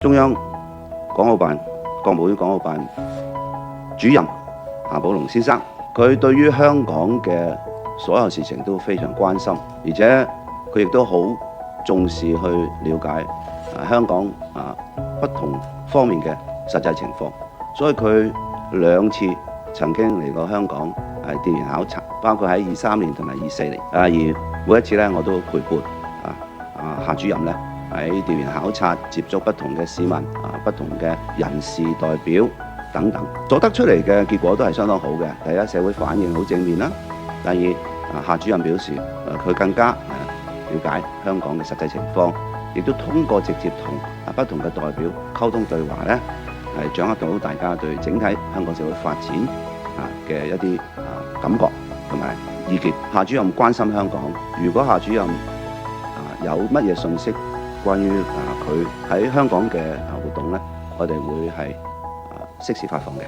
中央港澳辦、國務院港澳辦主任夏寶龍先生，佢對於香港嘅所有事情都非常關心，而且佢亦都好重視去了解香港不同方面嘅實際情況，所以佢2次曾經嚟過香港調研考察，包括喺23年同埋24年，而每一次咧我都陪伴夏主任咧喺調研考察，接觸不同嘅市民不同嘅人士代表等等，所得出嚟嘅結果都係相當好嘅。第一，社會反應好正面啦；第二，夏主任表示佢更加了解香港嘅實際情況，亦都通過直接同不同嘅代表溝通對話咧，係掌握到大家對整體香港社會發展嘅一啲感覺同埋意見。夏主任關心香港，如果夏主任有乜嘢信息關於佢喺香港嘅活動咧，我哋會係適時發放嘅。